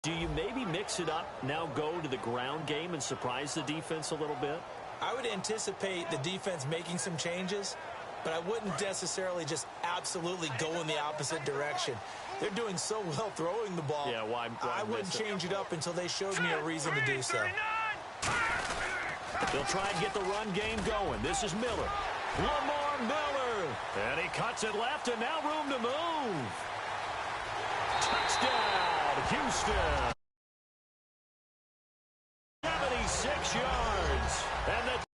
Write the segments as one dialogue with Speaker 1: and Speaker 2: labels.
Speaker 1: do you maybe mix it up, now go to the ground game and surprise the defense a little bit?
Speaker 2: I would anticipate the defense making some changes, but I wouldn't necessarily just absolutely go in the opposite direction. They're doing so well throwing the ball.
Speaker 1: Yeah, why
Speaker 2: I wouldn't change it up until they showed me a reason to do so.
Speaker 1: They'll try and get the run game going. This is Miller. Lamar Miller. And he cuts it left, and now room to move. Touchdown, Houston. 76 yards. And the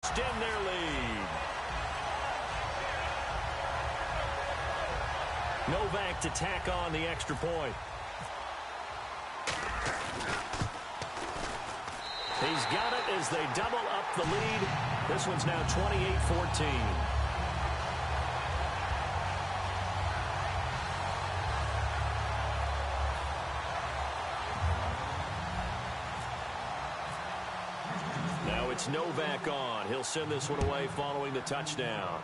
Speaker 1: extend their lead. Novak to tack on the extra point. He's got it as they double up the lead. This one's now 28-14. Now it's Novak on. He'll send this one away following the touchdown.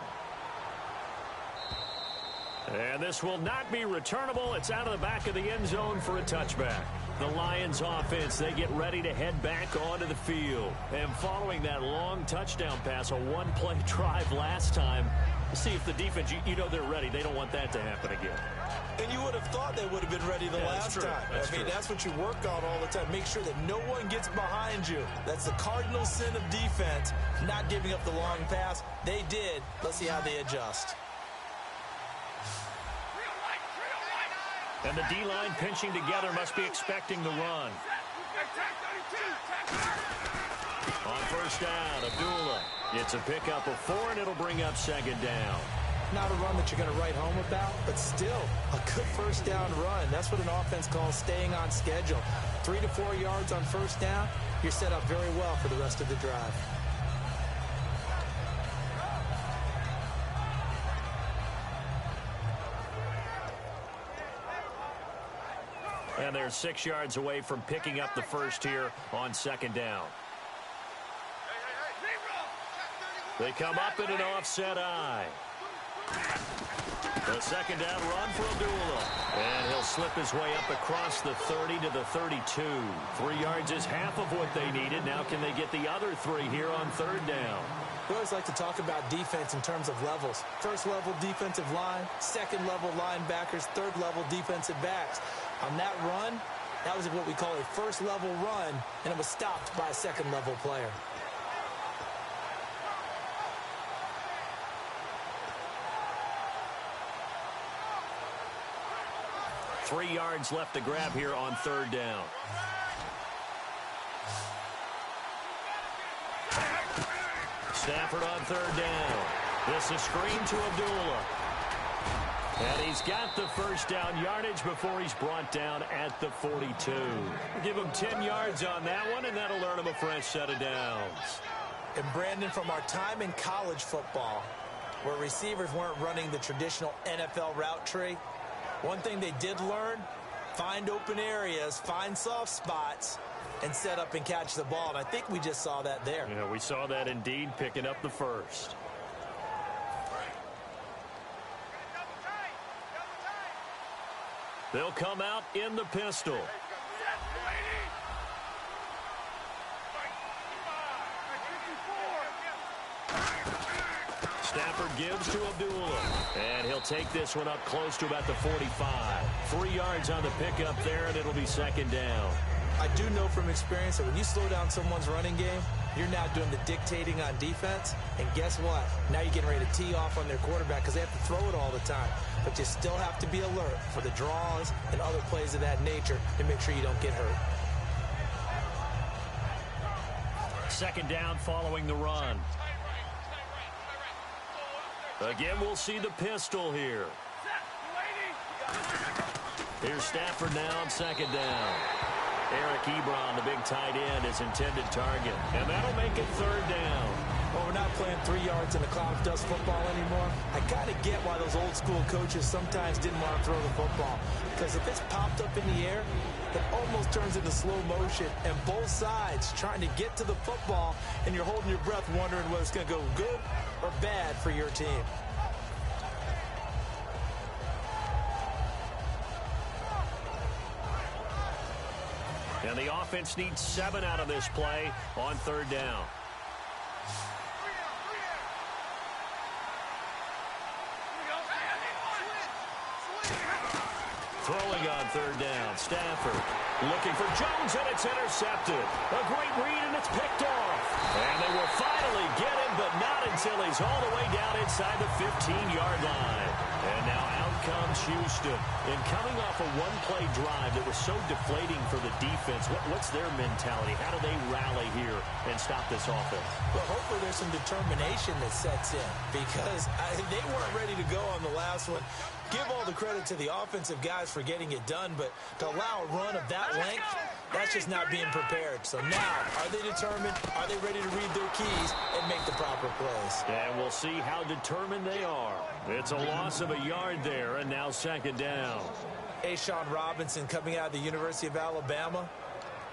Speaker 1: And this will not be returnable. It's out of the back of the end zone for a touchback. The Lions offense, they get ready to head back onto the field. And following that long touchdown pass, a one-play drive last time, we'll see if the defense, you know they're ready. They don't want that to happen again.
Speaker 2: And you would have thought they would have been ready the last time. I mean, that's what you work on all the time. Make sure that no one gets behind you. That's the cardinal sin of defense, not giving up the long pass. They did. Let's see how they adjust.
Speaker 1: And the D-line pinching together must be expecting the run. On first down, Abdullah. It's a pickup of 4, and it'll bring up second down.
Speaker 2: Not a run that you're going to write home about, but still a good first down run. That's what an offense calls staying on schedule. 3 to 4 yards on first down, you're set up very well for the rest of the drive.
Speaker 1: And they're 6 yards away from picking up the first here on second down. They come up in an offset eye. The second down run for Abdullah. And he'll slip his way up across the 30 to the 32. 3 yards is half of what they needed. Now can they get the other 3 here on third down?
Speaker 2: We always like to talk about defense in terms of levels. First level defensive line, second level linebackers, third level defensive backs. On that run, that was what we call a first level run, and it was stopped by a second level player.
Speaker 1: Three yards left to grab here on third down. Stafford on third down. This is screen to Abdullah. And he's got the first down yardage before he's brought down at the 42. Give him 10 yards on that one, and that'll earn him a fresh set of downs.
Speaker 2: And Brandon, from our time in college football, where receivers weren't running the traditional NFL route tree, one thing they did learn, find open areas, find soft spots, and set up and catch the ball. And I think we just saw that there.
Speaker 1: Yeah, we saw that indeed, picking up the first. They'll come out in the pistol. Stafford gives to Abdullah. And he'll take this one up close to about the 45. 3 yards on the pickup there, and it'll be second down.
Speaker 2: I do know from experience that when you slow down someone's running game, you're now doing the dictating on defense. And guess what? Now you're getting ready to tee off on their quarterback because they have to throw it all the time. But you still have to be alert for the draws and other plays of that nature to make sure you don't get hurt.
Speaker 1: Second down following the run. Again, we'll see the pistol here. Here's Stafford now on second down. Eric Ebron, the big tight end, is intended target. And that'll make it third down.
Speaker 2: Well, we're not playing 3 yards in a cloud of dust football anymore. I kind of get why those old school coaches sometimes didn't want to throw the football. Because if it's popped up in the air, it almost turns into slow motion. And both sides trying to get to the football, and you're holding your breath wondering whether it's going to go good or bad for your team.
Speaker 1: And the offense needs 7 out of this play on 3rd down. Throwing on 3rd down, Stafford looking for Jones, and it's intercepted. A great read, and it's picked off. And they will finally get him, but not until he's all the way down inside the 15-yard line. And now out comes Houston. And coming off a one-play drive that was so deflating for the defense, what's their mentality? How do they rally here and stop this offense?
Speaker 2: Well, hopefully there's some determination that sets in, because they weren't ready to go on the last one. Give all the credit to the offensive guys for getting it done, but to allow a run of that length, that's just not being prepared. So now, are they determined? Are they ready to read their keys and make the proper plays?
Speaker 1: And we'll see how determined they are. It's a loss of a yard there, and now 2nd down.
Speaker 2: Sean Robinson coming out of the University of Alabama,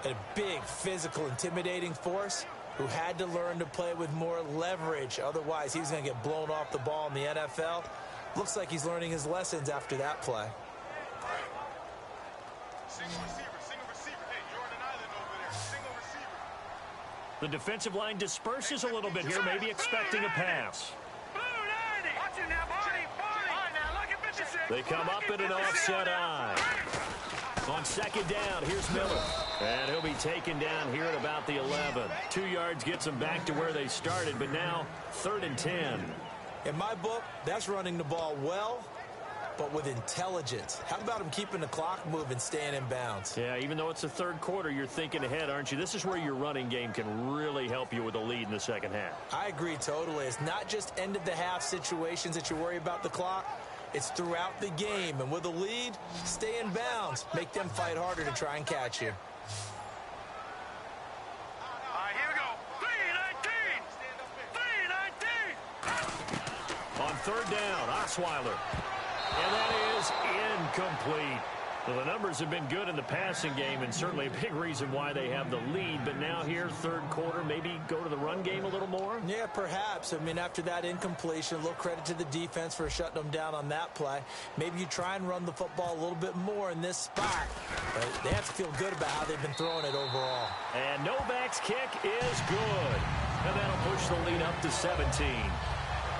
Speaker 2: a big, physical, intimidating force who had to learn to play with more leverage. Otherwise, he was going to get blown off the ball in the NFL. Looks like he's learning his lessons after that play.
Speaker 3: Single receiver. Hey, you're on an island over there. Single receiver.
Speaker 1: The defensive line disperses a little bit here, maybe expecting a pass. They come up in an offset eye. On 2nd down, here's Miller. And he'll be taken down here at about the 11. 2 yards gets them back to where they started, but now 3rd and 10.
Speaker 2: In my book, that's running the ball well, but with intelligence. How about him keeping the clock moving, staying in bounds?
Speaker 1: Yeah, even though it's the 3rd quarter, you're thinking ahead, aren't you? This is where your running game can really help you with a lead in the 2nd half.
Speaker 2: I agree totally. It's not just end-of-the-half situations that you worry about the clock. It's throughout the game. And with a lead, stay in bounds. Make them fight harder to try and catch you.
Speaker 3: Here we go. 319.
Speaker 1: On 3rd down, Osweiler. And that is incomplete. Well, the numbers have been good in the passing game, and certainly a big reason why they have the lead. But now here, 3rd quarter, maybe go to the run game a little more?
Speaker 2: Yeah, perhaps. I mean, after that incompletion, a little credit to the defense for shutting them down on that play. Maybe you try and run the football a little bit more in this spot. But they have to feel good about how they've been throwing it overall.
Speaker 1: And Novak's kick is good. And that'll push the lead up to 17.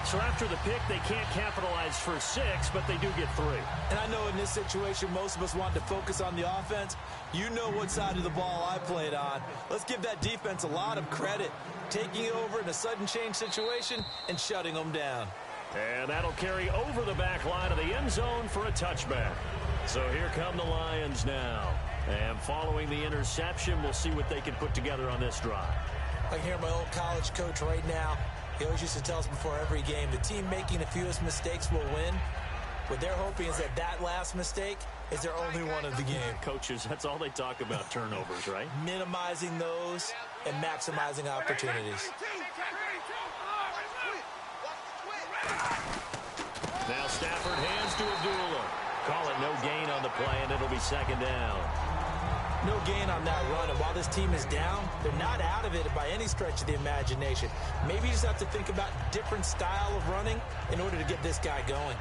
Speaker 1: So after the pick, they can't capitalize for 6, but they do get 3.
Speaker 2: And I know in this situation, most of us wanted to focus on the offense. You know what side of the ball I played on. Let's give that defense a lot of credit, taking it over in a sudden change situation and shutting them down.
Speaker 1: And that'll carry over the back line of the end zone for a touchback. So here come the Lions now. And following the interception, we'll see what they can put together on this drive.
Speaker 2: I hear my old college coach right now. He always used to tell us before every game, the team making the fewest mistakes will win. What they're hoping is that last mistake is their only one of the game.
Speaker 1: Coaches, that's all they talk about, turnovers, right?
Speaker 2: Minimizing those and maximizing opportunities.
Speaker 1: Now Stafford hands to Abdullah. Call it no gain on the play, and it'll be 2nd down.
Speaker 2: No gain on that run, and while this team is down, they're not out of it by any stretch of the imagination. Maybe you just have to think about a different style of running in order to get this guy going.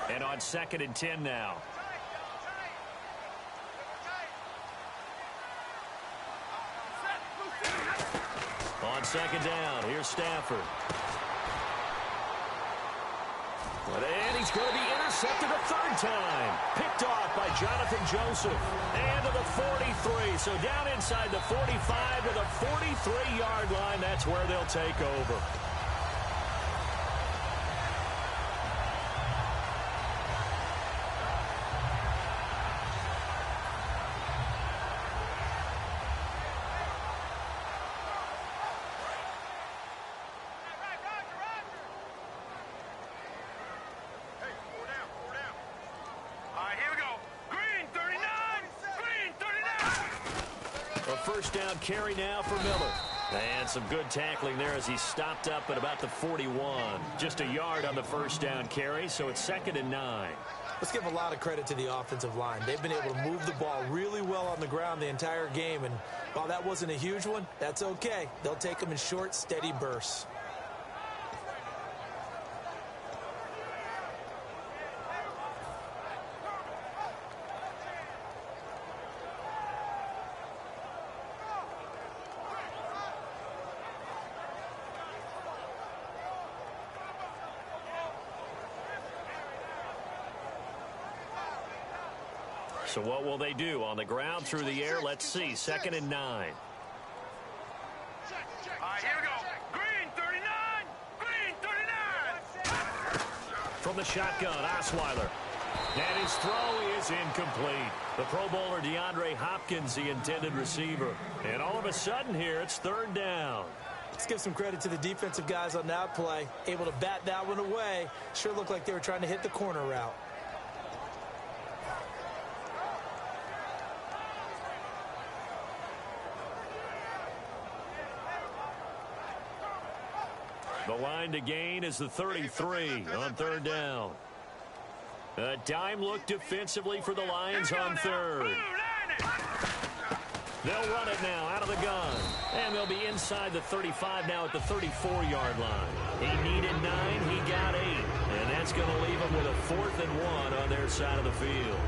Speaker 1: And on 2nd and 10 now. On 2nd down, here's Stafford. And he's going to be intercepted a 3rd time. Picked off by Jonathan Joseph. And to the 43. So down inside the 45 to the 43-yard line. That's where they'll take over. first down carry now for Miller. And some good tackling there as he stopped up at about the 41. Just a yard on the first down carry, so it's 2nd and 9.
Speaker 2: Let's give a lot of credit to the offensive line. They've been able to move the ball really well on the ground the entire game, and while that wasn't a huge one, that's okay. They'll take them in short, steady bursts.
Speaker 1: So what will they do? On the ground, through the air, let's see. 2nd and 9.
Speaker 3: All right, here we go. Green, 39. Green, 39.
Speaker 1: From the shotgun, Osweiler. And his throw is incomplete. The Pro Bowler DeAndre Hopkins, the intended receiver. And all of a sudden here, it's 3rd down.
Speaker 2: Let's give some credit to the defensive guys on that play. Able to bat that one away. Sure looked like they were trying to hit the corner route.
Speaker 1: The line to gain is the 33 on 3rd down. A dime look defensively for the Lions on 3rd. They'll run it now out of the gun. And they'll be inside the 35 now at the 34-yard line. He needed 9, he got 8. And that's going to leave them with a 4th and 1 on their side of the field.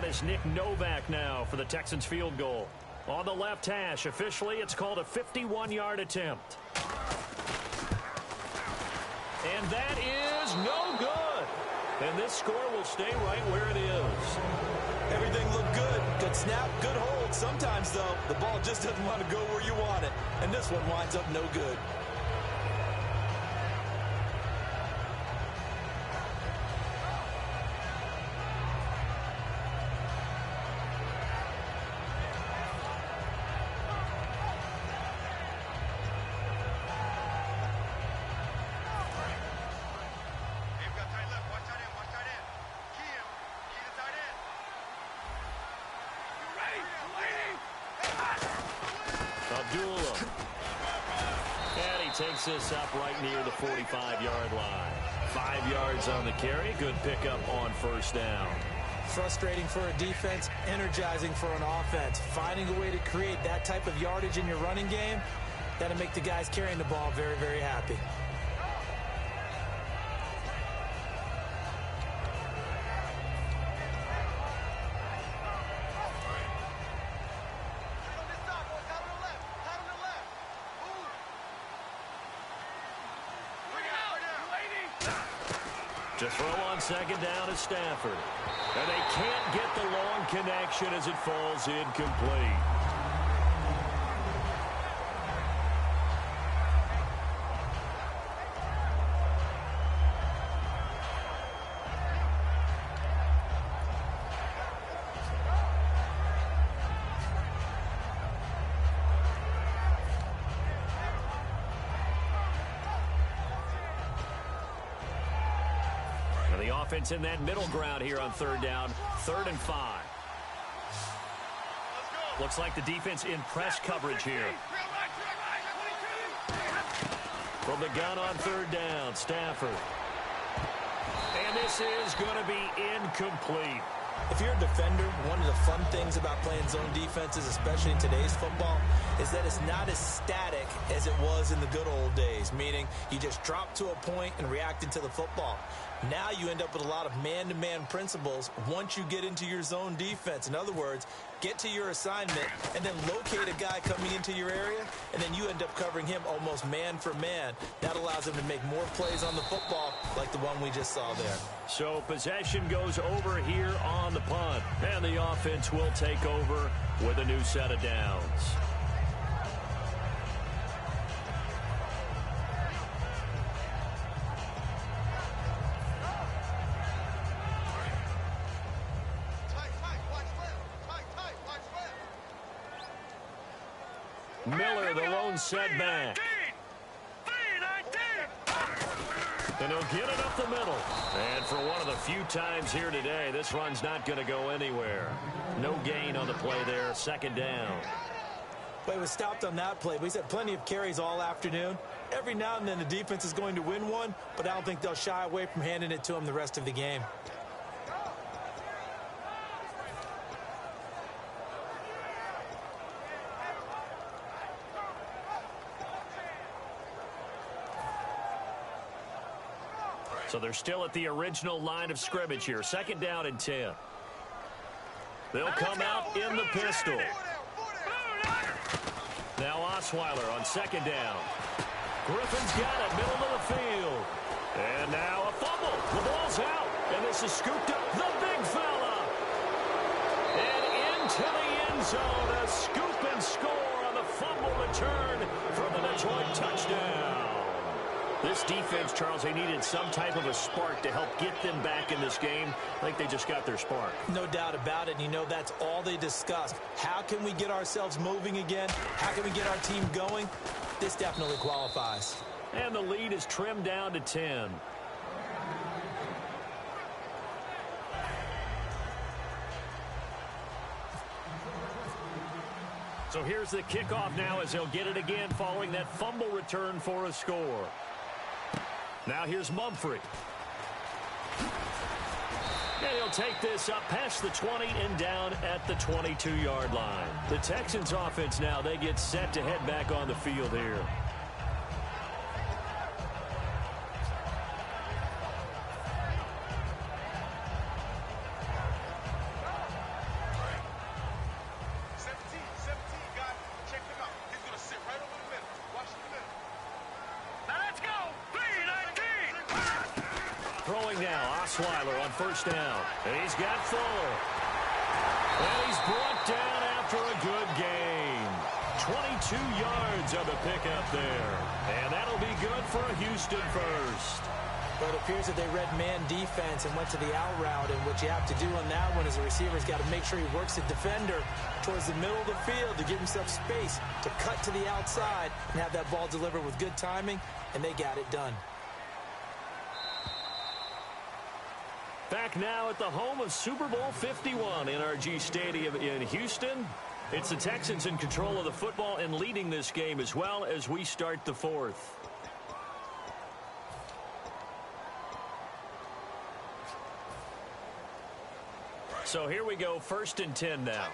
Speaker 1: Is Nick Novak now for the Texans field goal. On the left hash, officially it's called a 51-yard attempt. And that is no good. And this score will stay right where it is.
Speaker 2: Everything looked good. Good snap, good hold. Sometimes, though, the ball just doesn't want to go where you want it. And this one winds up no good.
Speaker 1: Takes this up right near the 45-yard line. 5 yards on the carry. Good pickup on first down.
Speaker 2: Frustrating for a defense, energizing for an offense. Finding a way to create that type of yardage in your running game, that'll make the guys carrying the ball very, very happy.
Speaker 1: To throw on 2nd down is Stafford. And they can't get the long connection as it falls incomplete. Offense in that middle ground here on 3rd down. 3rd and 5. Looks like the defense in press coverage here. From the gun on 3rd down, Stafford. And this is going to be incomplete.
Speaker 2: If you're a defender, one of the fun things about playing zone defenses, especially in today's football, is that it's not as static as it was in the good old days, meaning you just drop to a point and reacted to the football. Now you end up with a lot of man-to-man principles once you get into your zone defense. In other words, get to your assignment and then locate a guy coming into your area, and then you end up covering him almost man for man. That allows him to make more plays on the football like the one we just saw there.
Speaker 1: So possession goes over here on the punt, and the offense will take over with a new set of downs. Miller, the lone setback. And he'll get it up the middle. And for one of the few times here today, this run's not going to go anywhere. No gain on the play there. Second down.
Speaker 2: Play was stopped on that play. We've had plenty of carries all afternoon. Every now and then the defense is going to win one, but I don't think they'll shy away from handing it to him the rest of the game.
Speaker 1: So they're still at the original line of scrimmage here. Second down and 10. They'll come out in the pistol. Now Osweiler on second down. Griffin's got it, middle of the field. And now a fumble. The ball's out. And this is scooped up. The big fella. And into the end zone. A scoop and score on the fumble return for the Detroit touchdown. This defense, Charles, they needed some type of a spark to help get them back in this game. I think they just got their spark.
Speaker 2: No doubt about it. And you know that's all they discussed. How can we get ourselves moving again? How can we get our team going? This definitely qualifies.
Speaker 1: And the lead is trimmed down to 10. So here's the kickoff now as they'll get it again following that fumble return for a score. Now here's Mumphrey. And he'll take this up past the 20 and down at the 22-yard line. The Texans offense now, they get set to head back on the field here. Osweiler on first down. And he's got Fuller. And he's brought down after a good gain. 22 yards on the pickup there. And that'll be good for a Houston first.
Speaker 2: Well, it appears that they read man defense and went to the out route. And what you have to do on that one is the receiver's got to make sure he works the defender towards the middle of the field to give himself space to cut to the outside and have that ball delivered with good timing. And they got it done.
Speaker 1: Back now at the home of Super Bowl 51, NRG Stadium in Houston. It's the Texans in control of the football and leading this game as well as we start the fourth. So here we go, 1st and 10 now.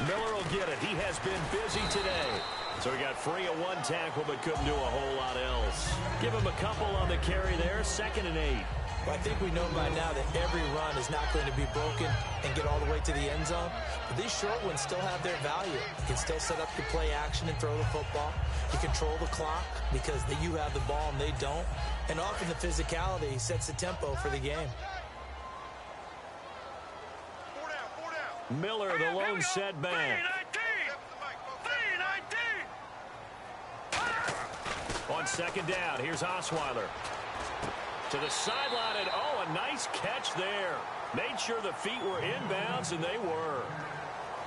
Speaker 1: Miller will get it. He has been busy today. So he got free of one tackle but couldn't do a whole lot else. Give him a couple on the carry there. 2nd and 8.
Speaker 2: Well, I think we know by now that every run is not going to be broken and get all the way to the end zone. But these short ones still have their value. You can still set up your play action and throw the football. You control the clock because you have the ball and they don't. And often the physicality sets the tempo for the game.
Speaker 1: Miller, the lone setback. On 2nd down, here's Osweiler. To the sideline, and oh, a nice catch there. Made sure the feet were inbounds, and they were.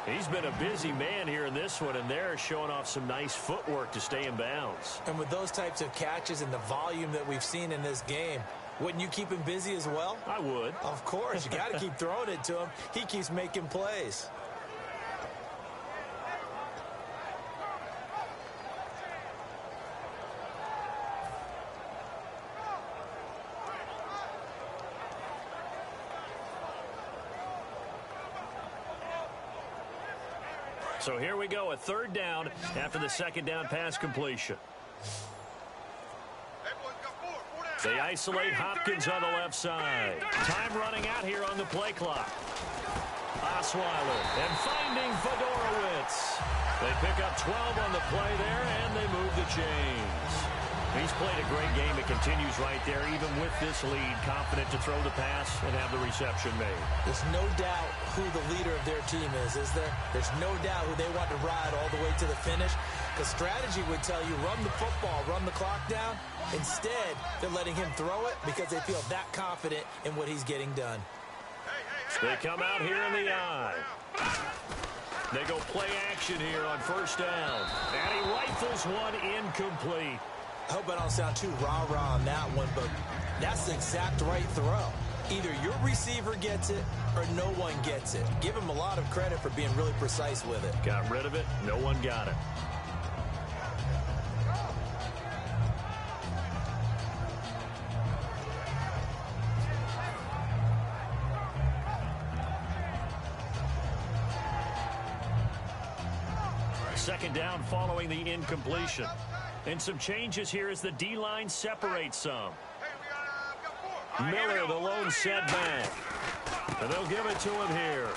Speaker 1: He's been a busy man here in this one, and they're showing off some nice footwork to stay in bounds.
Speaker 2: And with those types of catches and the volume that we've seen in this game, wouldn't you keep him busy as well?
Speaker 1: I would.
Speaker 2: Of course. You got to keep throwing it to him. He keeps making plays.
Speaker 1: So here we go, a 3rd down after the 2nd down pass completion. They isolate Hopkins on the left side. Time running out here on the play clock. Osweiler and finding Fedorowicz. They pick up 12 on the play there, and they move the chains. He's played a great game. It continues right there, even with this lead. Confident to throw the pass and have the reception made.
Speaker 2: There's no doubt who the leader of their team is there? There's no doubt who they want to ride all the way to the finish. Because strategy would tell you, run the football, run the clock down. Instead, they're letting him throw it because they feel that confident in what he's getting done.
Speaker 1: They come out here in the eye. They go play action here on first down. And he rifles one incomplete.
Speaker 2: I hope I don't sound too rah-rah on that one, but that's the exact right throw. Either your receiver gets it or no one gets it. Give him a lot of credit for being really precise with it.
Speaker 1: Got rid of it. No one got it. Second down following the incompletion. And some changes here as the D-line separates some. Miller, the lone setback. And they'll give it to him here.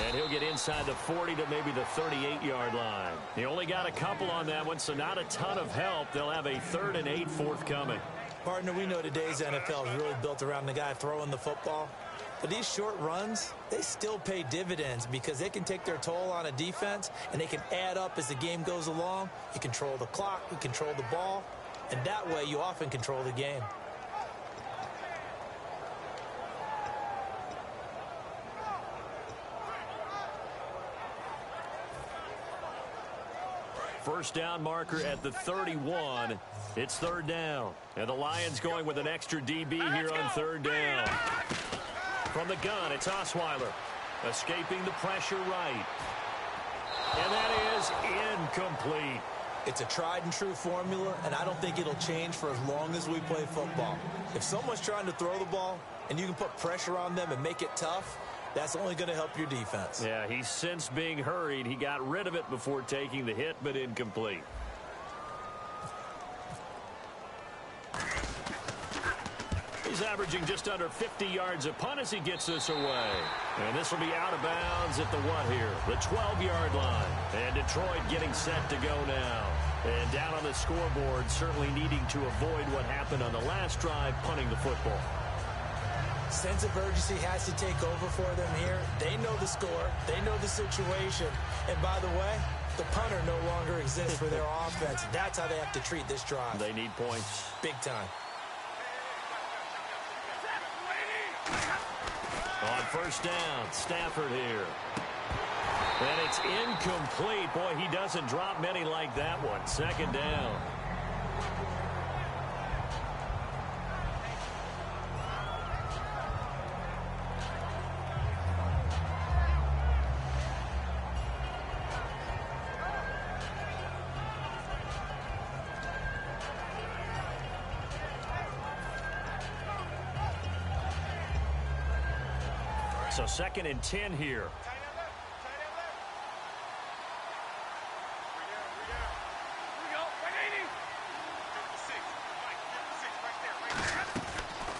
Speaker 1: And he'll get inside the 40 to maybe the 38-yard line. He only got a couple on that one, so not a ton of help. They'll have a 3rd and 8 forthcoming.
Speaker 2: Partner, we know today's NFL is really built around the guy throwing the football. But these short runs, they still pay dividends because they can take their toll on a defense and they can add up as the game goes along. You control the clock, you control the ball, and that way you often control the game.
Speaker 1: First down marker at the 31. It's 3rd down. And the Lions going with an extra DB here on 3rd down. From the gun, it's Osweiler. Escaping the pressure right. And that is incomplete.
Speaker 2: It's a tried and true formula, and I don't think it'll change for as long as we play football. If someone's trying to throw the ball and you can put pressure on them and make it tough, that's only going to help your defense.
Speaker 1: Yeah, he's since being hurried. He got rid of it before taking the hit, but incomplete. He's averaging just under 50 yards a punt as he gets this away. And this will be out of bounds at the what here? The 12-yard line. And Detroit getting set to go now. And down on the scoreboard, certainly needing to avoid what happened on the last drive, punting the football.
Speaker 2: Sense of urgency has to take over for them here. They know the score. They know the situation. And by the way, the punter no longer exists for their offense. That's how they have to treat this drive.
Speaker 1: They need points.
Speaker 2: Big time.
Speaker 1: On first down, Stafford here. And it's incomplete. Boy, he doesn't drop many like that one. 2nd down. So 2nd and 10 here.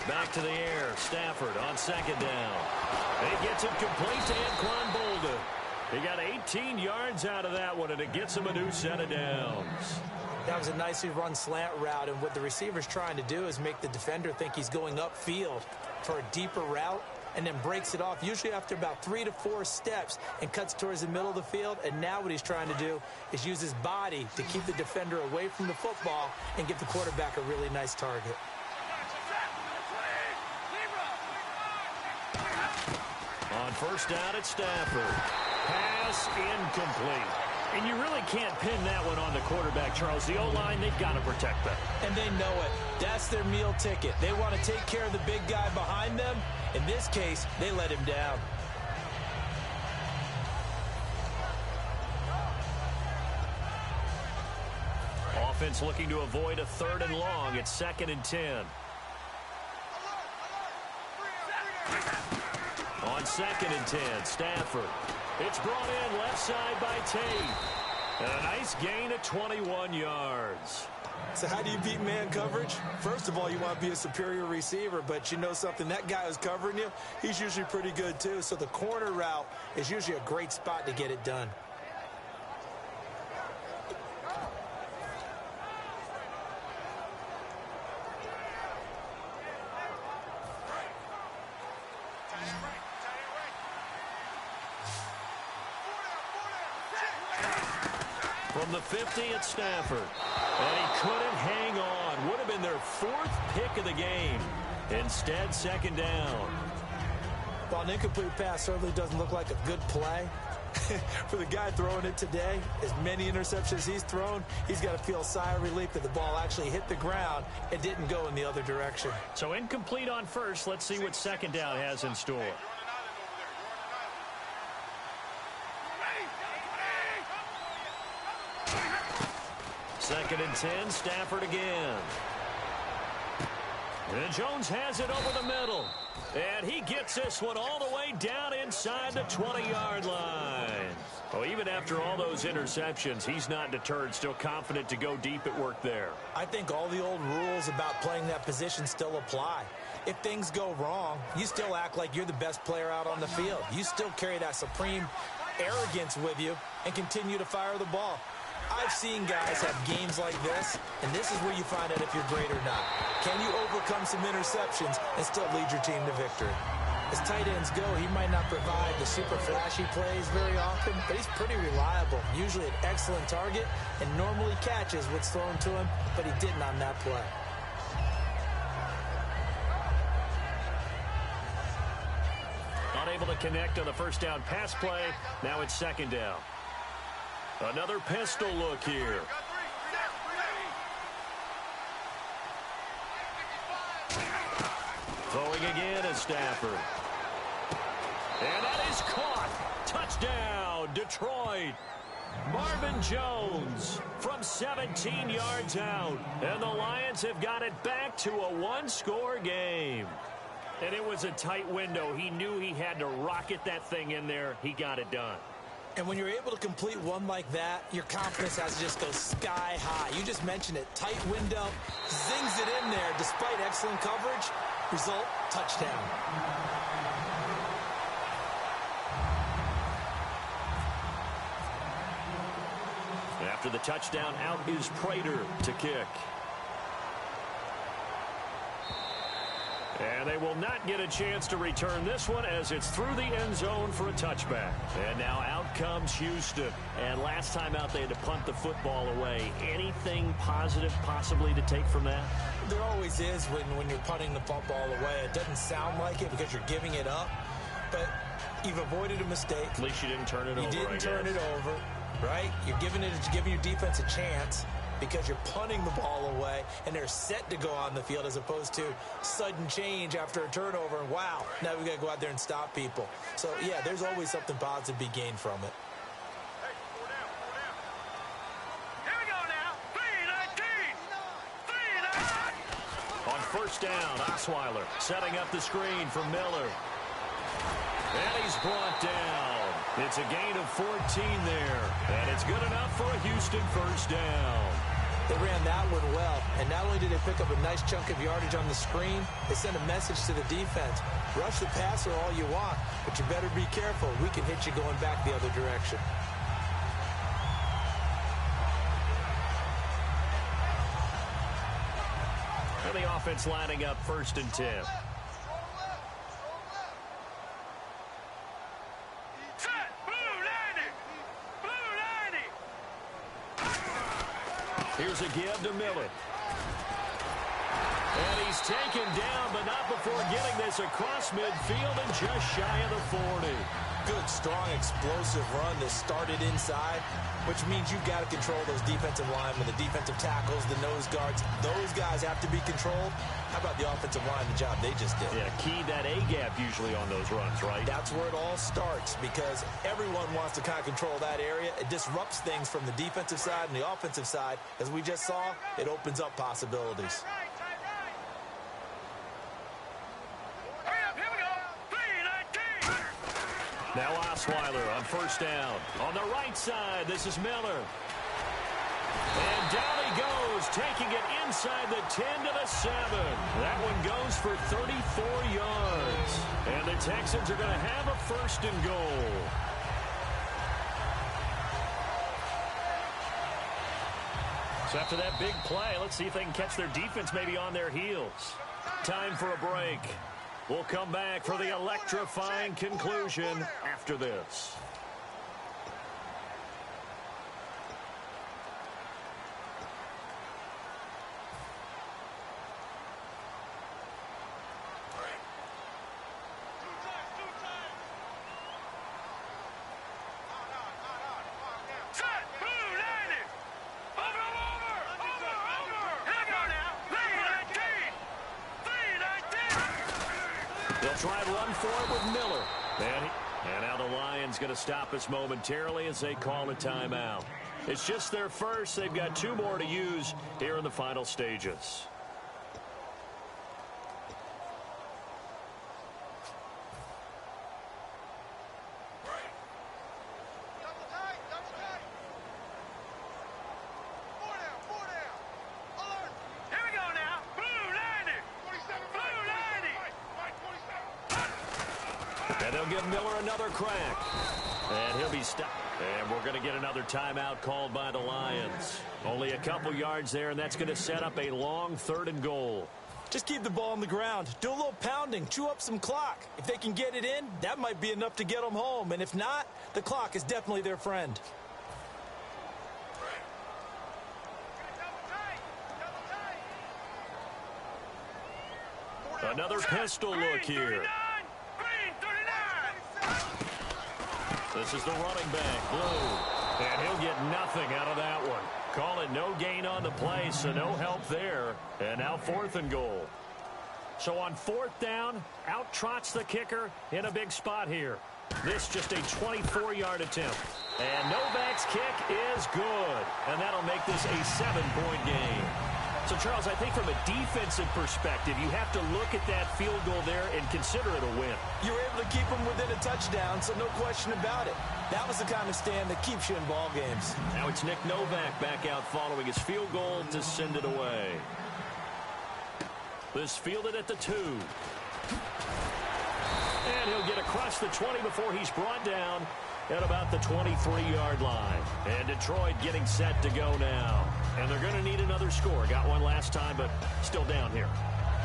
Speaker 1: Back to the air. Stafford on 2nd down. And he gets it complete to Anquan Bolden. He got 18 yards out of that one, and it gets him a new set of downs.
Speaker 2: That was a nicely run slant route, and what the receiver's trying to do is make the defender think he's going upfield for a deeper route, and then breaks it off, usually after about 3 to 4 steps, and cuts towards the middle of the field. And now what he's trying to do is use his body to keep the defender away from the football and give the quarterback a really nice target.
Speaker 1: On first down at Stafford. Pass incomplete. And you really can't pin that one on the quarterback, Charles. The O-line, they've got to protect that.
Speaker 2: And they know it. That's their meal ticket. They want to take care of the big guy behind them. In this case, they let him down.
Speaker 1: Offense looking to avoid a 3rd and long. It's 2nd and 10. On 2nd and 10, Stafford. It's brought in left side by Tate. And a nice gain of 21 yards.
Speaker 2: So how do you beat man coverage? First of all, you want to be a superior receiver, but you know something, that guy who's covering you, he's usually pretty good too. So the corner route is usually a great spot to get it done.
Speaker 1: From the 50 at Stafford. And he couldn't hang on. Would have been their 4th pick of the game. Instead, 2nd down.
Speaker 2: While an incomplete pass certainly doesn't look like a good play, For the guy throwing it today, as many interceptions he's thrown, he's got to feel a sigh of relief that the ball actually hit the ground and didn't go in the other direction.
Speaker 1: So incomplete on first. Let's see what second down has in store. Second and 10, Stafford again. And Jones has it over the middle. And he gets this one all the way down inside the 20-yard line. Well, even after all those interceptions, he's not deterred, still confident to go deep at work there.
Speaker 2: I think all the old rules about playing that position still apply. If things go wrong, you still act like you're the best player out on the field. You still carry that supreme arrogance with you and continue to fire the ball. I've seen guys have games like this, and this is where you find out if you're great or not. Can you overcome some interceptions and still lead your team to victory? As tight ends go, he might not provide the super flashy plays very often, but he's pretty reliable, usually an excellent target, and normally catches what's thrown to him, but he didn't on that play.
Speaker 1: Unable to connect on the first down pass play. Now it's second down. Another pistol look here. Throwing again is Stafford. And that is caught. Touchdown, Detroit. Marvin Jones from 17 yards out. And the Lions have got it back to a one-score game. And it was a tight window. He knew he had to rocket that thing in there. He got it done.
Speaker 2: And when you're able to complete one like that, your confidence has to just go sky high. You just mentioned it. Tight window, zings it in there despite excellent coverage. Result, touchdown.
Speaker 1: After the touchdown, out is Prater to kick. And they will not get a chance to return this one as it's through the end zone for a touchback. And now out comes Houston. And last time out, they had to punt the football away. Anything positive possibly to take from that?
Speaker 2: There always is when you're punting the football away. It doesn't sound like it because you're giving it up. But you've avoided a mistake.
Speaker 1: At least you didn't turn it over,
Speaker 2: You didn't turn it over, right? You're giving your defense a chance, because you're punting the ball away and they're set to go on the field as opposed to sudden change after a turnover. And wow, now we've got to go out there and stop people. So, yeah, there's always something positive to be gained from it.
Speaker 3: Here we go now. 3-19.
Speaker 1: On first down, Osweiler setting up the screen for Miller. And he's brought down. It's a gain of 14 there. And it's good enough for a Houston first down.
Speaker 2: They ran that one well, and not only did they pick up a nice chunk of yardage on the screen, they sent a message to the defense. Rush the passer all you want, but you better be careful. We can hit you going back the other direction.
Speaker 1: And the offense lining up first and 10.
Speaker 3: Set. Blue 90. Blue 90.
Speaker 1: Here's a give to Miller. And he's taken down, but not before getting this across midfield and just shy of the 40.
Speaker 2: Good, strong, explosive run that started inside, which means you've got to control those defensive linemen, the defensive tackles, the nose guards. Those guys have to be controlled. How about the offensive line, the job they just did?
Speaker 1: Yeah, key that A-gap usually on those runs, right?
Speaker 2: That's where it all starts, because everyone wants to kind of control that area. It disrupts things from the defensive side and the offensive side. As we just saw, it opens up possibilities.
Speaker 3: Hurry up. Here we go. 3-19.
Speaker 1: Now Osweiler on first down. On the right side, this is Miller. And down he goes, taking it inside the 10 to the 7. That one goes for 34 yards. And the Texans are going to have a first and goal. So after that big play, let's see if they can catch their defense maybe on their heels. Time for a break. We'll come back for the electrifying conclusion after this. They'll try and run for it with Miller. And now the Lions going to stop us momentarily as they call a timeout. It's just their first. They've got 2 more to use here in the final stages. And they'll give Miller another crack. And he'll be stopped. And we're going to get another timeout called by the Lions. Only a couple yards there, and that's going to set up a long 3rd and goal.
Speaker 2: Just keep the ball on the ground. Do a little pounding. Chew up some clock. If they can get it in, that might be enough to get them home. And if not, the clock is definitely their friend.
Speaker 1: Another pistol look here. This is the running back, Blue. And he'll get nothing out of that one. Call it no gain on the play, so no help there. And now 4th and goal. So on 4th down, out trots the kicker in a big spot here. This just a 24-yard attempt. And Novak's kick is good. And that'll make this a 7-point game. So, Charles, I think from a defensive perspective, you have to look at that field goal there and consider it a win.
Speaker 2: You were able to keep them within a touchdown, so no question about it. That was the kind of stand that keeps you in ball games.
Speaker 1: Now it's Nick Novak back out following his field goal to send it away. This fielded at the 2. And he'll get across the 20 before he's brought down at about the 23-yard line. And Detroit getting set to go now. And they're going to need another score. Got one last time, but still down here.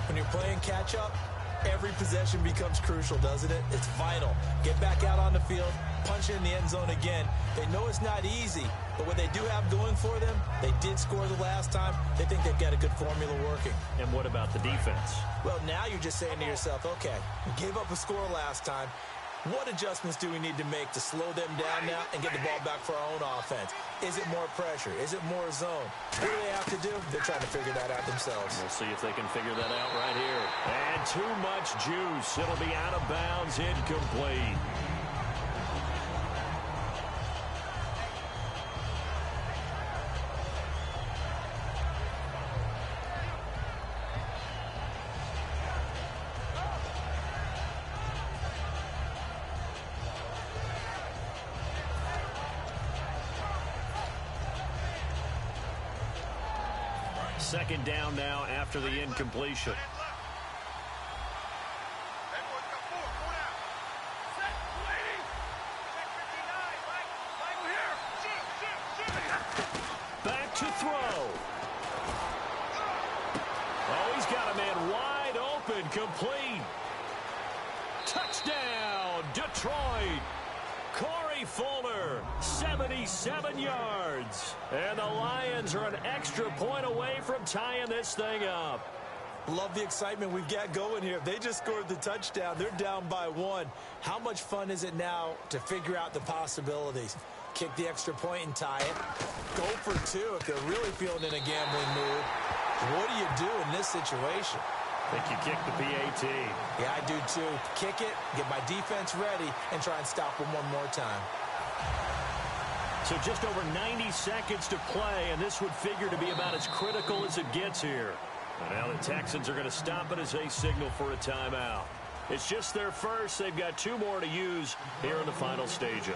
Speaker 2: When you're playing catch-up, every possession becomes crucial, doesn't it? It's vital. Get back out on the field, punch it in the end zone again. They know it's not easy, but what they do have going for them, they did score the last time. They think they've got a good formula working.
Speaker 1: And what about the defense?
Speaker 2: Well, now you're just saying to yourself, okay, we gave up a score last time. What adjustments do we need to make to slow them down now and get the ball back for our own offense? Is it more pressure? Is it more zone? What do they have to do? They're trying to figure that out themselves.
Speaker 1: We'll see if they can figure that out right here. And too much juice. It'll be out of bounds, incomplete. Second down now after the incompletion. Back to throw. Oh, he's got a man wide open, complete. Touchdown, Detroit. Corey Fuller, 77 yards. And the Lions are an extra point away from tying this thing up.
Speaker 2: Love the excitement we've got going here. If they just scored the touchdown, they're down by 1. How much fun is it now to figure out the possibilities? Kick the extra point and tie it. Go for 2 if they're really feeling in a gambling mood. What do you do in this situation?
Speaker 1: I think you kick the PAT.
Speaker 2: Yeah, I do too. Kick it, get my defense ready, and try and stop them one more time.
Speaker 1: So just over 90 seconds to play, and this would figure to be about as critical as it gets here. And now the Texans are going to stop it as they signal for a timeout. It's just their first. They've got 2 more to use here in the final stages.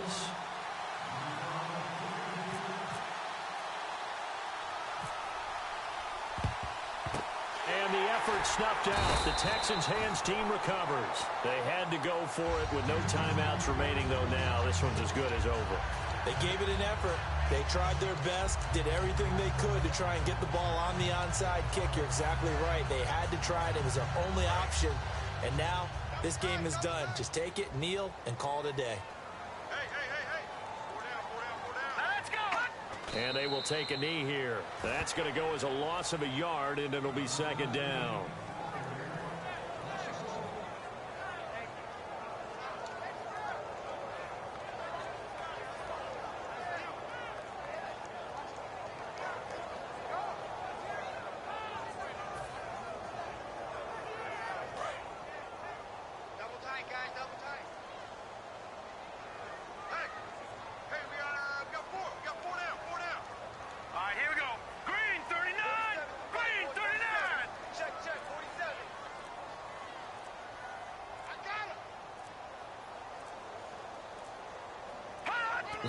Speaker 1: And the effort snuffed out. The Texans' hands team recovers. They had to go for it with no timeouts remaining, though now this one's as good as over.
Speaker 2: They gave it an effort. They tried their best, did everything they could to try and get the ball on the onside kick. You're exactly right. They had to try it. It was their only option. And now this game is done. Just take it, kneel, and call it a day.
Speaker 1: And they will take a knee here. That's going to go as a loss of a yard, and it'll be second down.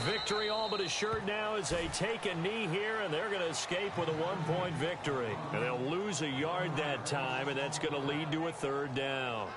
Speaker 1: Victory all but assured now as they take a knee here, and they're going to escape with a 1-point victory. And they'll lose a yard that time, and that's going to lead to a 3rd down.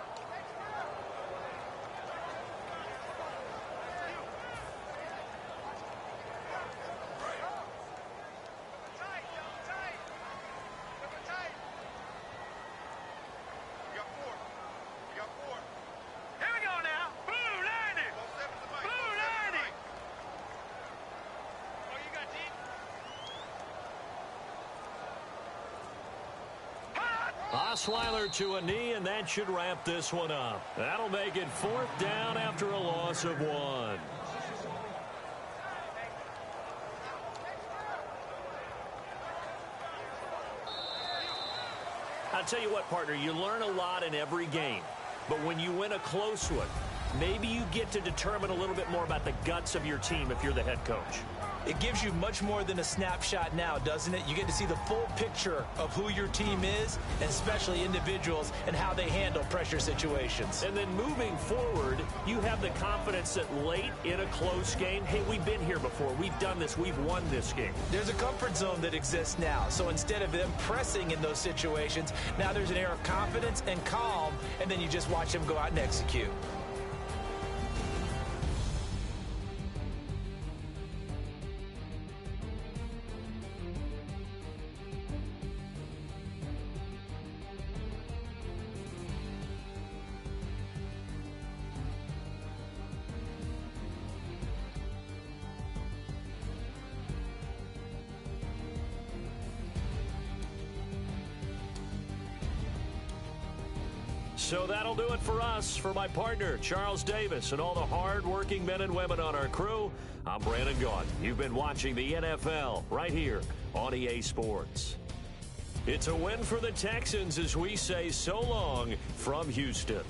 Speaker 1: Osweiler to a knee, and that should wrap this one up. That'll make it 4th down after a loss of 1. I'll tell you what, partner, you learn a lot in every game. But when you win a close one, maybe you get to determine a little bit more about the guts of your team if you're the head coach.
Speaker 2: It gives you much more than a snapshot now, doesn't it? You get to see the full picture of who your team is, and especially individuals, and how they handle pressure situations.
Speaker 1: And then moving forward, you have the confidence that late in a close game, hey, we've been here before. We've done this. We've won this game.
Speaker 2: There's a comfort zone that exists now. So instead of them pressing in those situations, now there's an air of confidence and calm, and then you just watch them go out and execute.
Speaker 1: So that'll do it for us. For my partner, Charles Davis, and all the hard-working men and women on our crew, I'm Brandon Gaudin. You've been watching the NFL right here on EA Sports. It's a win for the Texans as we say so long from Houston.